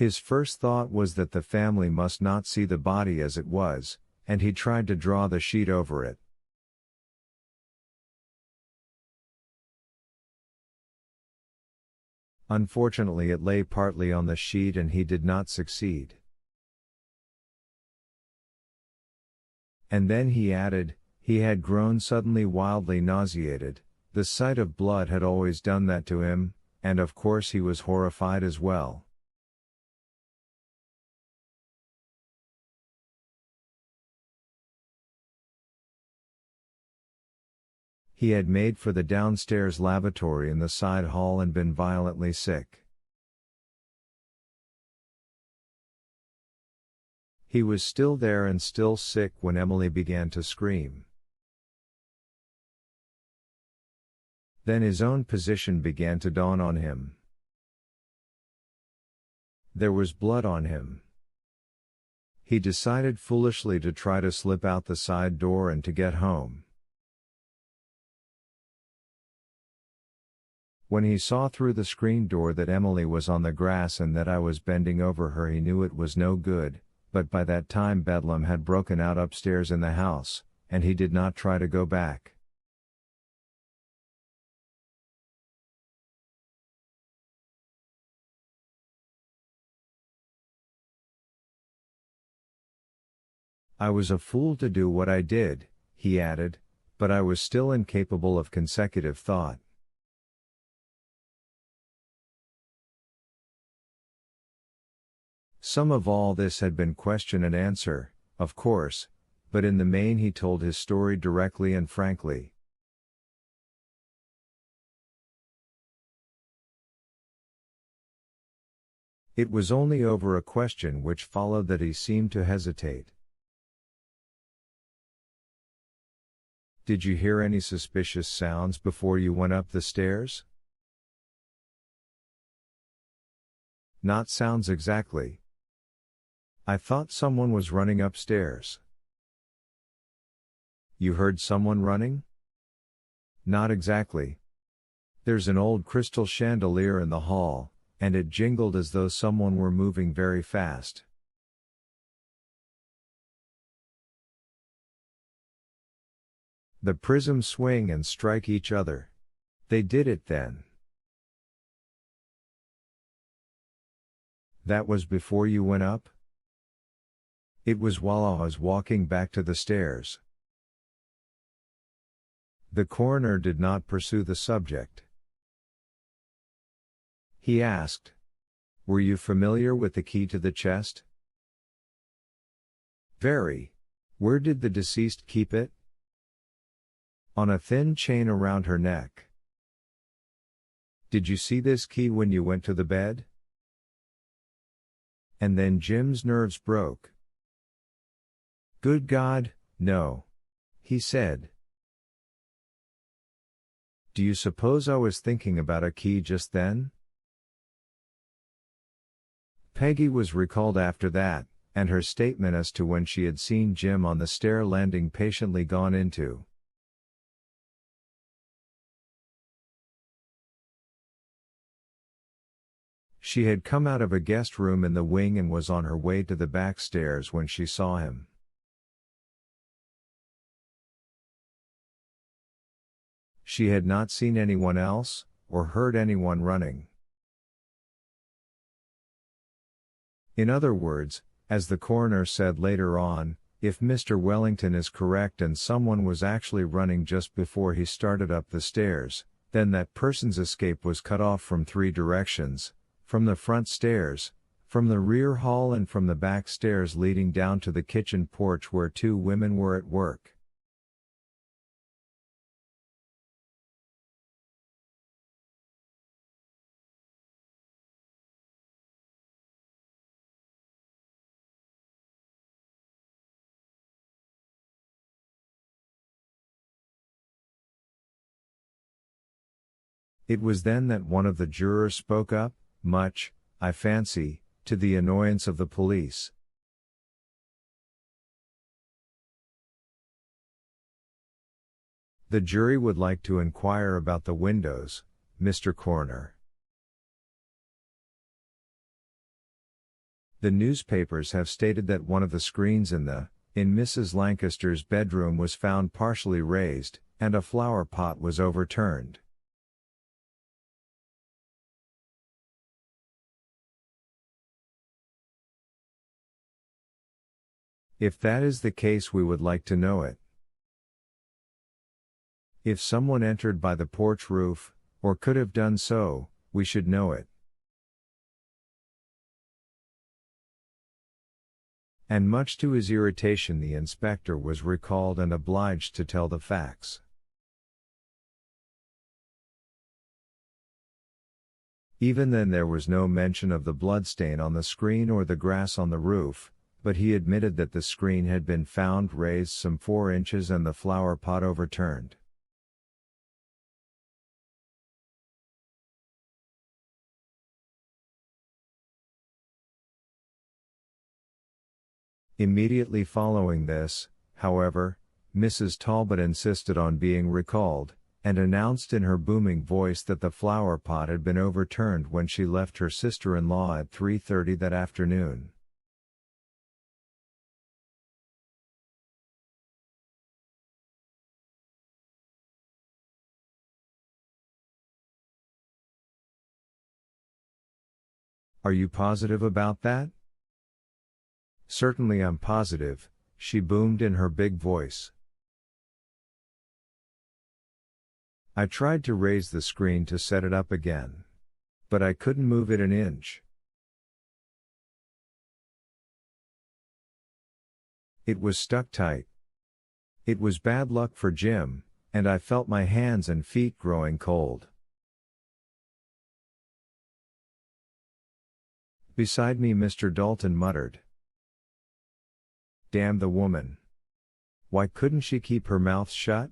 His first thought was that the family must not see the body as it was, and he tried to draw the sheet over it. Unfortunately, it lay partly on the sheet and he did not succeed. And then he added, he had grown suddenly wildly nauseated. The sight of blood had always done that to him, and of course he was horrified as well. He had made for the downstairs lavatory in the side hall and been violently sick. He was still there and still sick when Emily began to scream. Then his own position began to dawn on him. There was blood on him. He decided foolishly to try to slip out the side door and to get home. When he saw through the screen door that Emily was on the grass and that I was bending over her, he knew it was no good, but by that time bedlam had broken out upstairs in the house, and he did not try to go back. I was a fool to do what I did, he added, but I was still incapable of consecutive thought. Some of all this had been question and answer, of course, but in the main he told his story directly and frankly. It was only over a question which followed that he seemed to hesitate. Did you hear any suspicious sounds before you went up the stairs? Not sounds exactly. I thought someone was running upstairs. You heard someone running? Not exactly. There's an old crystal chandelier in the hall, and it jingled as though someone were moving very fast. The prisms swing and strike each other. They did it then. That was before you went up? It was while I was walking back to the stairs. The coroner did not pursue the subject. He asked, "Were you familiar with the key to the chest?" "Very. Where did the deceased keep it?" "On a thin chain around her neck." "Did you see this key when you went to the bed?" And then Jim's nerves broke. "Good God, no," he said. "Do you suppose I was thinking about a key just then?" Peggy was recalled after that, and her statement as to when she had seen Jim on the stair landing patiently gone into. She had come out of a guest room in the wing and was on her way to the back stairs when she saw him. She had not seen anyone else, or heard anyone running. In other words, as the coroner said later on, if Mr. Wellington is correct and someone was actually running just before he started up the stairs, then that person's escape was cut off from three directions: from the front stairs, from the rear hall, and from the back stairs leading down to the kitchen porch where two women were at work. It was then that one of the jurors spoke up, much, I fancy, to the annoyance of the police. "The jury would like to inquire about the windows, Mr. Coroner." The newspapers have stated that one of the screens in Mrs. Lancaster's bedroom was found partially raised, and a flower pot was overturned. If that is the case, we would like to know it. If someone entered by the porch roof, or could have done so, we should know it. And much to his irritation, the inspector was recalled and obliged to tell the facts. Even then there was no mention of the bloodstain on the screen or the grass on the roof, but he admitted that the screen had been found raised some 4 inches and the flower pot overturned. Immediately following this, however, Mrs. Talbot insisted on being recalled, and announced in her booming voice that the flower pot had been overturned when she left her sister-in-law at 3:30 that afternoon. Are you positive about that? Certainly I'm positive, she boomed in her big voice. I tried to raise the screen to set it up again. But I couldn't move it an inch. It was stuck tight. It was bad luck for Jim, and I felt my hands and feet growing cold. Beside me Mr. Dalton muttered. Damn the woman. Why couldn't she keep her mouth shut?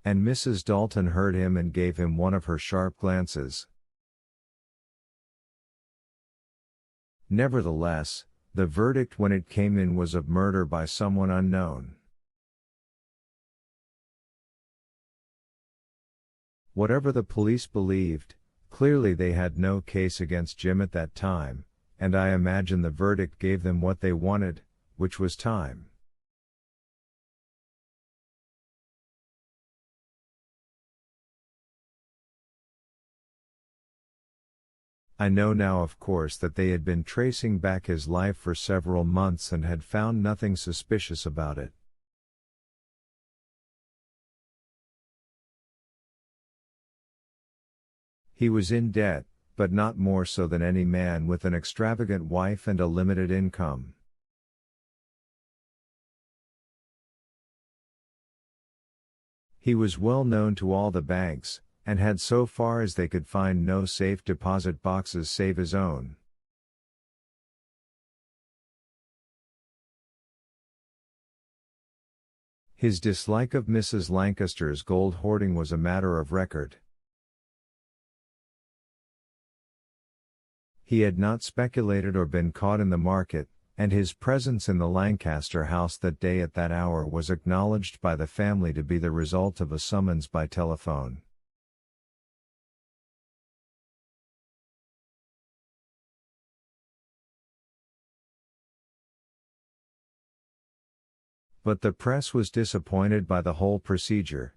And Mrs. Dalton heard him and gave him one of her sharp glances. Nevertheless, the verdict when it came in was of murder by someone unknown. Whatever the police believed, clearly they had no case against Jim at that time, and I imagine the verdict gave them what they wanted, which was time. I know now, of course, that they had been tracing back his life for several months and had found nothing suspicious about it. He was in debt, but not more so than any man with an extravagant wife and a limited income. He was well known to all the banks, and had so far as they could find no safe deposit boxes save his own. His dislike of Mrs. Lancaster's gold hoarding was a matter of record. He had not speculated or been caught in the market, and his presence in the Lancaster house that day at that hour was acknowledged by the family to be the result of a summons by telephone. But the press was disappointed by the whole procedure,